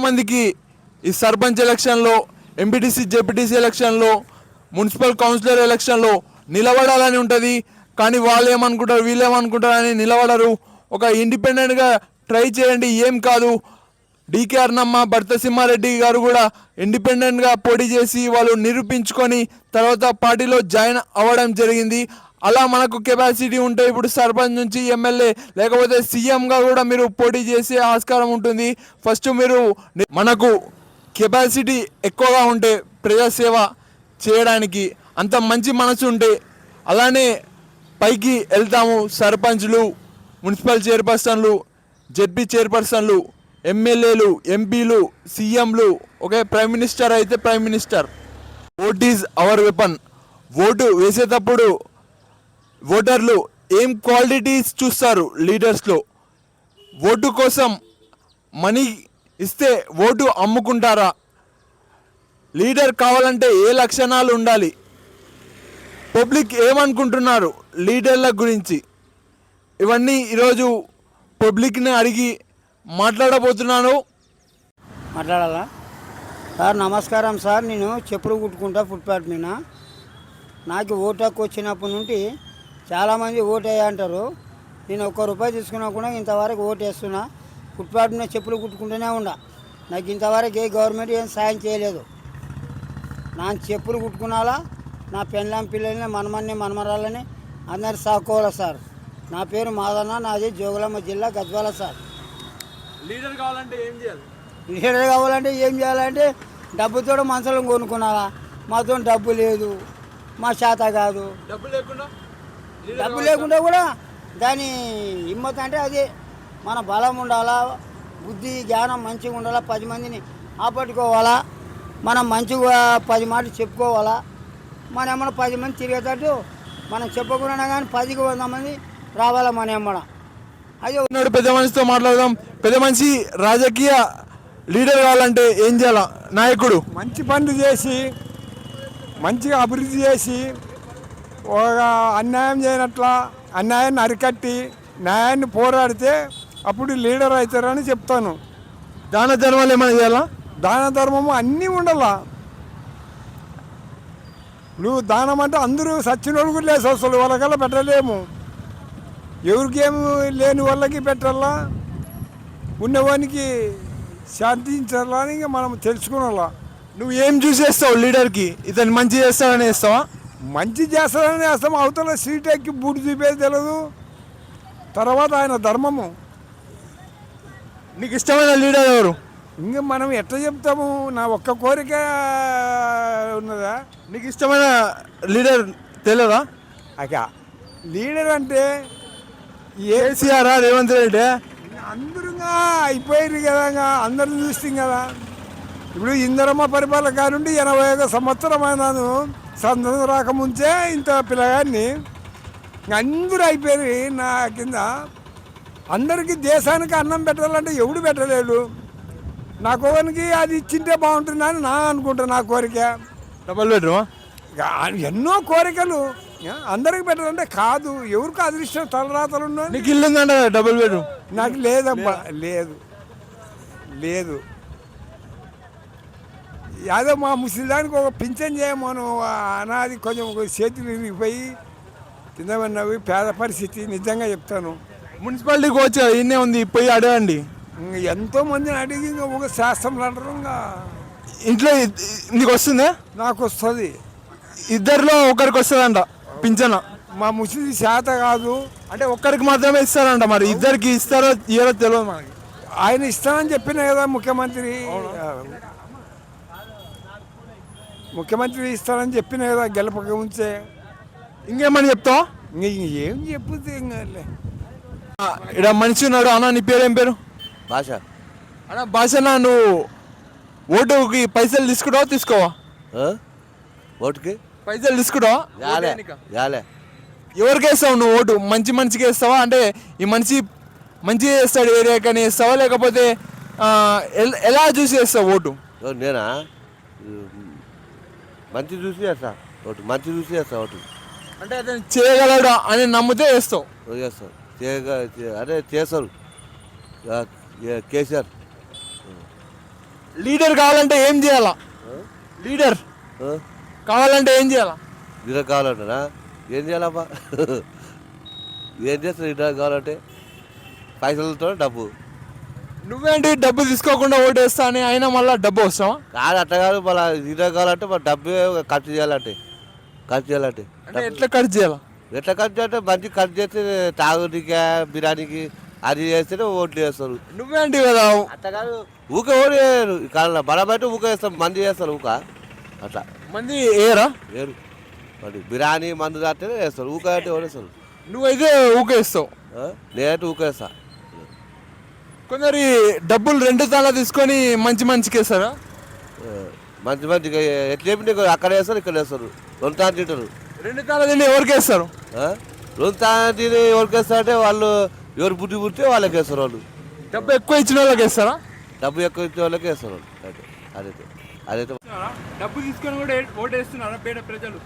మందికి ఈ సర్పంచ్ ఎలక్షన్లో, ఎంపీటీసీ జెడ్పీటీసీ ఎలక్షన్లో, మున్సిపల్ కౌన్సిలర్ ఎలక్షన్లో నిలబడాలని ఉంటుంది. కానీ వాళ్ళు ఏమనుకుంటారు, వీళ్ళు ఏమనుకుంటారు అని నిలబడరు. ఒక ఇండిపెండెంట్గా ట్రై చేయండి, ఏం కాదు. డీకే అర్ణమ్మ, భర్త సింహారెడ్డి గారు కూడా ఇండిపెండెంట్గా పోటీ చేసి వాళ్ళు నిరూపించుకొని తర్వాత పార్టీలో జాయిన్ అవ్వడం జరిగింది. అలా మనకు కెపాసిటీ ఉంటే ఇప్పుడు సర్పంచ్ నుంచి ఎమ్మెల్యే లేకపోతే సీఎంగా కూడా మీరు పోటీ చేసే ఆస్కారం ఉంటుంది. ఫస్ట్ మీరు మనకు కెపాసిటీ ఎక్కువగా ఉంటే ప్రజాసేవ చేయడానికి అంత మంచి మనసు ఉంటే అలానే పైకి వెళ్తాము. సర్పంచ్లు, మున్సిపల్ చైర్పర్సన్లు, జెడ్పీ చైర్పర్సన్లు, ఎమ్మెల్యేలు, ఎంపీలు, సీఎంలు, ఓకే, ప్రైమ్ మినిస్టర్ అయితే prime minister. Vote is our weapon. Vote వేసేటప్పుడు ఓటర్లు ఏం క్వాలిటీస్ చూస్తారు లీడర్స్లో? ఓటు కోసం మనీ ఇస్తే ఓటు అమ్ముకుంటారా? లీడర్ కావాలంటే ఏ లక్షణాలు ఉండాలి? పబ్లిక్ ఏమనుకుంటున్నారు లీడర్ల గురించి? ఇవన్నీ ఈరోజు పబ్లిక్ని అడిగి మాట్లాడబోతున్నాను. మాట్లాడాలా సార్? నమస్కారం సార్. నేను చెప్పులు కుట్టుకుంటా ఫుట్పాత్ మీద. నాకు ఓటు హక్కు వచ్చినప్పటి నుండి చాలామంది ఓటు వేయ అంటారు. నేను ₹1 తీసుకున్నా కూడా ఇంతవరకు ఓటు వేస్తున్నా. ఫుట్పాత్ మీద చెప్పులు కుట్టుకుంటూనే ఉన్నా. నాకు ఇంతవరకు ఏ గవర్నమెంట్ ఏం సాయం చేయలేదు. నా చెప్పులు కుట్టుకున్నాలా, నా పెళ్ళాం పిల్లల్ని, మనమరాలని అందరు సాకోవాలి సార్. నా పేరు మాదన్న, నాది జోగులాంబ జిల్లా, గద్వాల సార్. లీడర్ కావాలంటే ఏం చేయాలి? లీడర్ కావాలంటే ఏం చేయాలంటే డబ్బుతో మనుషులను కొనుక్కున్నావా? మాతో డబ్బు లేదు, మా చేత కాదు. డబ్బు లేకుండా కూడా దాని హిమ్మత్ అంటే అది మన బలం ఉండాలా, బుద్ధి జ్ఞానం మంచిగా ఉండాలా, 10 మందిని ఆపట్టుకోవాలా, మనం మంచిగా 10 మాటలు చెప్పుకోవాలా. మన ఏమన్నా 10 మంది తిరిగేటట్టు మనం చెప్పకుండా కానీ 10కి 100 మంది రావాలా మన ఏమన్నా. అది పెద్ద మనిషితో మాట్లాడదాం. పెద్ద మనిషి, రాజకీయ లీడర్ కావాలంటే ఏం చేయాలా? నాయకుడు మంచి పనులు చేసి మంచిగా అభివృద్ధి చేసి ఒక అన్యాయం చేయనట్ల అన్యాయాన్ని అరికట్టి న్యాయాన్ని పోరాడితే అప్పుడు లీడర్ అవుతారని చెప్తాను. దాన ధర్మాలు ఏమైనా చేయాలా? దాన ధర్మము అన్నీ ఉండాలా. నువ్వు దానం అంటే అందరూ సచ్చినోళ్ళు కూడా లేసి వస్తారు, వాళ్ళకల్లా పెట్టలేము. ఎవరికేమి లేని వాళ్ళకి పెట్టాలా, ఉన్నవానికి శాంతించాలా అని మనం తెలుసుకున్నాలా. నువ్వు ఏం చూసేస్తావు లీడర్కి? ఇతను మంచి చేస్తాడని వేస్తావా? మంచి చేస్తాడని వేస్తాం. అవతల సీట్ ఎక్కి బూడి చూపేది తెలియదు. తర్వాత ఆయన ధర్మము. నీకు ఇష్టమైన లీడర్ ఎవరు? ఇంకా మనం ఎట్లా చెప్తాము? నా ఒక్క కోరిక ఉన్నదా? నీకు ఇష్టమైన లీడర్ తెలియదా? అక లీడర్ అంటే కేసీఆర్, రేవంత్ రెడ్డి అందరూ అయిపోయారు కదా, అందరిని చూస్తాం కదా. ఇప్పుడు ఇందిరమ్మ పరిపాలన కానుండి 81 సంవత్సరం అయినాను. సందర్భం రాకముందే ఇంత పిల్లగాన్ని అందరూ అయిపోయారు నా కింద. అందరికీ దేశానికి అన్నం పెట్టాలంటే ఎవడు పెట్టలేడు. నా కోరికి అది ఇచ్చింటే బాగుంటుందని నా అనుకుంటా. నా కోరిక డబల్ బెడ్రూమ్. ఎన్నో కోరికలు అందరికి పెట్టాలంటే కాదు, ఎవరికి అదృష్టం తలరాతలు ఉన్నాయి. నీకు ఇల్లు ఉందంట డబుల్ బెడ్రూమ్? నాకు లేదమ్మా, లేదు లేదు. యాదో మా ముసలిదానికి ఒక పింఛన్ చేయమను అనాది కొంచెం చేతులు ఇరిగిపోయి కిందమన్నవి పేద పరిస్థితి. నిజంగా చెప్తాను. మున్సిపాలిటీకి వచ్చి ఇన్నే ఉంది, పోయి అడగండి. ఎంతో మందిని అడిగి ఒక శాస్త్రం అంటారు. ఇంకా ఇంట్లో నీకు వస్తుందా? నాకు వస్తుంది. ఇద్దరిలో ఒకరికి వస్తుందంట పింఛన. మా ముసలి చేత కాదు అంటే ఒక్కరికి మాత్రమే ఇస్తారంట. మరి ఇద్దరికి ఇస్తారో ఇయ్యారో తెలియదు మనకి. ఆయన ఇస్తానని చెప్పిన కదా ముఖ్యమంత్రి. ముఖ్యమంత్రి ఇస్తానని చెప్పిన కదా గెలపక ఉంచే. ఇంకేమని చెప్తావా? ఏం చెప్పుతే ఇంకా ఇక్కడ మనిషి ఉన్నాడు. అన్న నీ పేరు ఏం పేరు? భాష. అన్న భాషనా, నువ్వు ఓటుకి పైసలు తీసుకుంటావా తీసుకోవా? ఓటుకి పైసలు తీసుకుంటావా? యాలే. ఎవరికి వేస్తావు నువ్వు ఓటు? మంచి మనిషికి వేస్తావా? అంటే ఈ మనిషి మంచిగా చేస్తాడు ఏరియాకని వేస్తావా, లేకపోతే ఎలా చూసి వేస్తావు ఓటు? నేనా మంచి చూసి చేస్తా ఓటు. మంచి చూసి చేస్తా ఓటు. అంటే అతను చేయగలడు అని నమ్మితే వేస్తావు? చేస్తావు. అదే చేస్తారు కేసీఆర్. లీడర్ కావాలంటే ఏం చేయాలా? లీడర్ ఆ? కావాలంటే ఏం చేయాలా? లీడర్ కావాలంటారా? ఏం చేయాలమ్మా? ఏం చేస్తారు లీడర్ కావాలంటే? పైసలతో డబ్బు. నువ్వేంటి డబ్బు తీసుకోకుండా ఓటేస్తా అని అయినా మళ్ళీ డబ్బు వస్తావా? కాదు అట్లా కాదు, మళ్ళీ లీడర్ కావాలంటే మన డబ్బు ఖర్చు చేయాలంటే అంటే ఎట్లా ఖర్చు చేయాలా? ఎట్లా ఖర్చు అంటే మంచి ఖర్చు చేస్తే తాగుడికి బిర్యానీకి అది చేస్తేనే ఓట్లు వేస్తారు. నువ్వేంటి కదా అట్లా కాదు ఊకే ఓడి వేయరు. కాదు మన బయట ఊకే వేస్తాం, మంది చేస్తారు ఊక అట్లా మంది ఏరా? వేరు మరి బిర్యానీ మందు తాగితేనే వేస్తారు, ఊక అంటే ఓడేస్తారు. నువ్వైతే ఊకేస్తావు. నేనైతే ఊకేస్తా. కొందరి డబ్బులు 2 తాళ తీసుకొని మంచికి వేస్తారా? మంచి మంచిగా ఎట్లా చెప్పి నీకు అక్కడ వేస్తారు ఇక్కడ వేస్తారు. 2 తాను తింటారు. 2 తాళ తిని ఎవరికి వేస్తారు? 2 తాను తిని ఎవరికి వేస్తారంటే వాళ్ళు ఎవరు బుద్ధి పుట్టితే వాళ్ళకి వేస్తారు. వాళ్ళు డబ్బు ఎక్కువ ఇచ్చిన వాళ్ళకి వేస్తారా? డబ్బు ఎక్కువ ఇచ్చే వాళ్ళకి వేస్తారు వాళ్ళు. అదైతే అదైతే డబ్బు తీసుకొని కూడా ఓటేస్తున్నారా పేద ప్రజలు?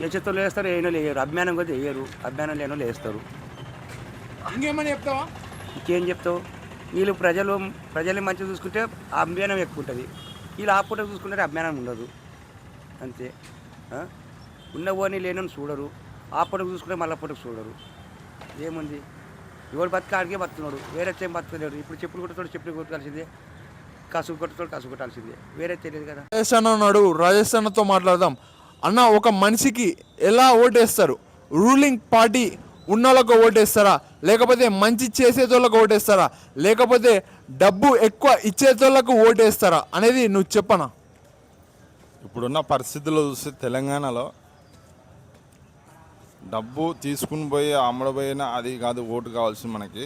ఏ చేతులు వేస్తారు, ఏనో వేయరు. అభిమానం కూడా వేయరు, అభిమానం లేనో వేస్తారు. ఇంకేమని చెప్తావా? ఇంకేం చెప్తావు? వీళ్ళు ప్రజల్ని మంచిగా చూసుకుంటే ఆ అభిమానం ఎక్కువ ఉంటుంది. వీళ్ళు ఆ పూట చూసుకుంటే అభిమానం ఉండదు. అంతే. ఉన్న ఓని లేనని చూడరు, ఆ పూటకు చూసుకుంటే మళ్ళీ పూటకు చూడరు. ఏముంది? ఎవడు బతికాడికే బతున్నాడు, వేరే ఏం బతకలేడు. ఇప్పుడు చెప్పులు కొట్టుతాడు, చెప్పులు కొట్టాల్సిందే. కసుగు కొట్టుతాడు, కసుగు కొట్టాల్సిందే. వేరే తెలియదు కదా. రాజేష్ అన్న ఉన్నాడు, రాజేష్ అన్నతో మాట్లాడదాం. అన్న, ఒక మనిషికి ఎలా ఓటేస్తారు? రూలింగ్ పార్టీ ఉన్నోళ్ళకు ఓటేస్తారా, లేకపోతే మంచి చేసేతోళ్ళకు ఓటేస్తారా, లేకపోతే డబ్బు ఎక్కువ ఇచ్చేతోళ్ళకు ఓటేస్తారా అనేది నువ్వు చెప్పనా? ఇప్పుడున్న పరిస్థితుల్లో చూస్తే తెలంగాణలో డబ్బు తీసుకుని పోయి అమ్మడపోయినా అది కాదు ఓటు కావాల్సింది. మనకి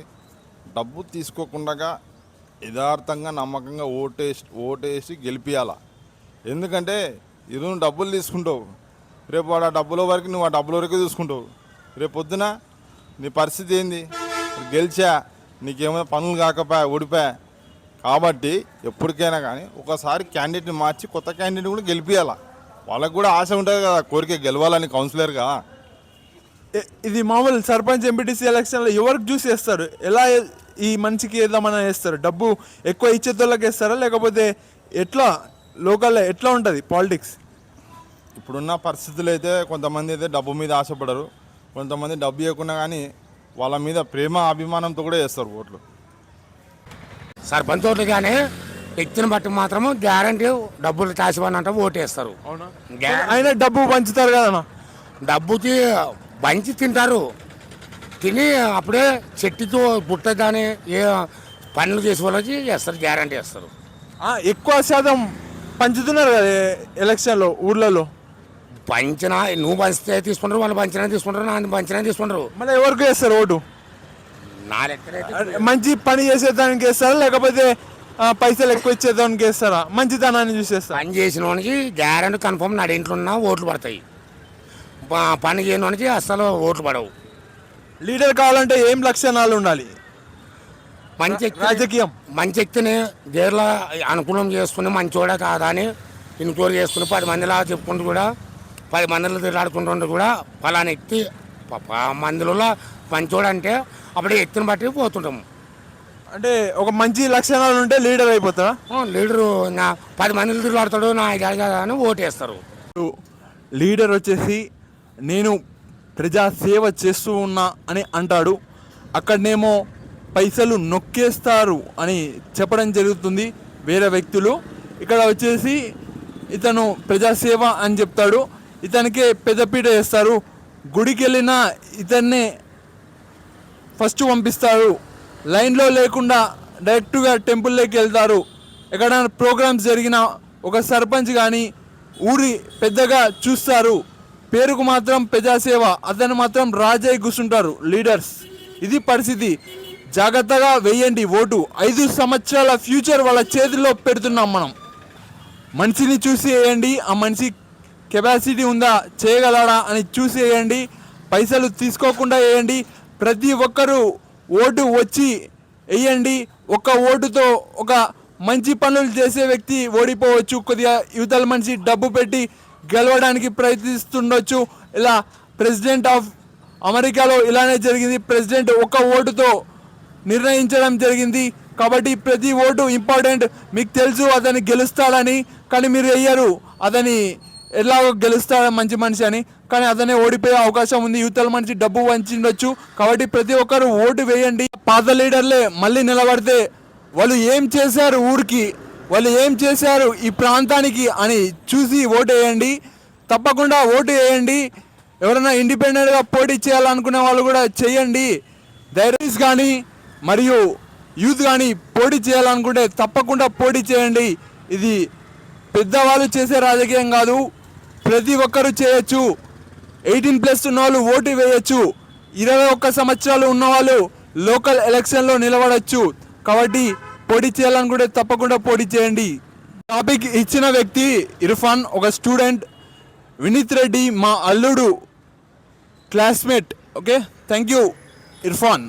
డబ్బు తీసుకోకుండా యథార్థంగా నమ్మకంగా ఓటేసి గెలిపియాల. ఎందుకంటే ఈరోజు డబ్బులు తీసుకుంటావు, రేపు వాడు ఆ డబ్బుల వరకు నువ్వు ఆ డబ్బుల వరకే చూసుకుంటావు. రేపు పొద్దున నీ పరిస్థితి ఏంది? గెలిచా నీకేమైనా పనులు కాకపోయా, ఓడిపోయా. కాబట్టి ఎప్పటికైనా కానీ ఒకసారి క్యాండిడేట్ని మార్చి కొత్త క్యాండిడేట్ కూడా గెలిపియాల. వాళ్ళకు కూడా ఆశ ఉంటుంది కదా, కోరిక గెలవాలని కౌన్సిలర్గా. ఇది మామూలు సర్పంచ్ ఎంపీటీసీ ఎలక్షన్లో ఎవరికి చూసి వేస్తారు? ఎలా ఈ మనిషికి వేద్దామని వేస్తారు? డబ్బు ఎక్కువ ఇచ్చేతోళ్ళకి వేస్తారా, లేకపోతే ఎట్లా లోకల్లో ఎట్లా ఉంటుంది పాలిటిక్స్? ఇప్పుడున్న పరిస్థితులు అయితే కొంతమంది అయితే డబ్బు మీద ఆశపడరు, కొంతమంది డబ్బు ఇవ్వకుండా కానీ వాళ్ళ మీద ప్రేమ అభిమానంతో కూడా వేస్తారు ఓట్లు. సర్పంచ్ ఓట్లు కానీ వ్యక్తిని బట్టి మాత్రము గ్యారంటీ డబ్బులు కాసివని ఓటేస్తారు. అవునా? అయినా డబ్బు పంచుతారు కదా? డబ్బుకి పంచి తింటారు, తిని అప్పుడే చెట్టుతో పుట్ట కానీ ఏ పనులు చేసే వాళ్ళకి చేస్తారు, గ్యారంటీ వేస్తారు. ఎక్కువ శాతం పంచుతున్నారు కదా ఎలక్షన్లో ఊర్లలో. పంచినా నువ్వు పంచితే తీసుకుంటారు, వాళ్ళు పంచినా తీసుకుంటారు, నా పంచినా తీసుకుంటారు. మళ్ళీ ఎవరికి వేస్తారు ఓటు? నా లెక్కనైతే మంచి పని చేసేదానికి వేస్తారా, లేకపోతే పైసలు ఎక్కువ ఇచ్చేదానికి వేస్తారా? మంచితనాన్ని చూసేస్తారా? పని చేసిన వానికి గ్యారంటీ కన్ఫర్మ్ నా ఇంట్లో ఉన్న ఓట్లు పడతాయి, పని చేయని వానికి అసలు ఓట్లు పడవు. లీడర్ కావాలంటే ఏం లక్షణాలు ఉండాలి? మంచి రాజకీయం మంచి వ్యక్తిని దేర్లా అనుకూలం చేసుకుని మంచోడా కాదా అని ఇన్క్వైరీ చేసుకుని 10 మందిలా చెప్పుకుంటూ కూడా 10 మందిలో తిరగాడుకుంటుంటే కూడా ఫలానా వ్యక్తి మందిలో మంచోడు అంటే అప్పుడే వ్యక్తిని బట్టి పోతుంటాము. అంటే ఒక మంచి లక్షణాలు ఉంటే లీడర్ అయిపోతారా? లీడరు నా 10 మందిలో తిరగాడుతాడు, నా ఇది అని ఓటేస్తారు. లీడర్ వచ్చేసి నేను ప్రజా సేవ చేస్తూ ఉన్నా అని అంటాడు, అక్కడనేమో పైసలు నొక్కేస్తారు అని చెప్పడం జరుగుతుంది వేరే వ్యక్తులు. ఇక్కడ వచ్చేసి ఇతను ప్రజాసేవ అని చెప్తాడు, ఇతనికే పెద్దపీట వేస్తారు. గుడికి వెళ్ళినా ఇతన్నే ఫస్ట్ పంపిస్తారు, లైన్లో లేకుండా డైరెక్ట్గా టెంపుల్లోకి వెళ్తారు. ఎక్కడైనా ప్రోగ్రామ్స్ జరిగినా ఒక సర్పంచ్ కానీ ఊరి పెద్దగా చూస్తారు, పేరుకు మాత్రం ప్రజాసేవ, అతను మాత్రం రాజై కూర్చుంటారు లీడర్స్. ఇది పరిస్థితి. జాగ్రత్తగా వేయండి ఓటు. 5 సంవత్సరాల ఫ్యూచర్ వాళ్ళ చేతిలో పెడుతున్నాం మనం. మనిషిని చూసి వేయండి, ఆ మనిషి కెపాసిటీ ఉందా, చేయగలడా అని చూసి వేయండి. పైసలు తీసుకోకుండా వేయండి. ప్రతి ఒక్కరూ ఓటు వచ్చి వేయండి. ఒక్క ఓటుతో ఒక మంచి పనులు చేసే వ్యక్తి ఓడిపోవచ్చు, కొద్దిగా యువతల మనిషి డబ్బు పెట్టి గెలవడానికి ప్రయత్నిస్తుండొచ్చు. ఇలా ప్రెసిడెంట్ ఆఫ్ అమెరికాలో ఇలానే జరిగింది. ప్రెసిడెంట్ ఒక ఓటుతో నిర్ణయించడం జరిగింది. కాబట్టి ప్రతి ఓటు ఇంపార్టెంట్. మీకు తెలుసు అతన్ని గెలుస్తాడని, కానీ మీరు వెయ్యరు. అతని ఎలాగో గెలుస్తాడు మంచి మనిషి అని, కానీ అతనే ఓడిపోయే అవకాశం ఉంది. యువతల మనిషి డబ్బు వంచిండొచ్చు. కాబట్టి ప్రతి ఒక్కరు ఓటు వేయండి. పాత లీడర్లే మళ్ళీ నిలబడితే వాళ్ళు ఏం చేశారు ఊరికి, వాళ్ళు ఏం చేశారు ఈ ప్రాంతానికి అని చూసి ఓటు వేయండి. తప్పకుండా ఓటు వేయండి. ఎవరైనా ఇండిపెండెంట్గా పోటీ చేయాలనుకునే వాళ్ళు కూడా చేయండి. ధైర్యస్ కానీ మరియు యూత్ కానీ పోటీ చేయాలనుకుంటే తప్పకుండా పోటీ చేయండి. ఇది పెద్దవాళ్ళు చేసే రాజకీయం కాదు, ప్రతి ఒక్కరూ చేయొచ్చు. 18+ ఉన్న వాళ్ళు ఓటు వేయచ్చు. 21 సంవత్సరాలు ఉన్నవాళ్ళు లోకల్ ఎలక్షన్లో నిలబడచ్చు. కాబట్టి పోటీ చేయాలనుకుంటే తప్పకుండా పోటీ చేయండి. టాపిక్ ఇచ్చిన వ్యక్తి ఇర్ఫాన్, ఒక స్టూడెంట్. వినీత్ రెడ్డి మా అల్లుడు classmate. Okay, thank you Irfan.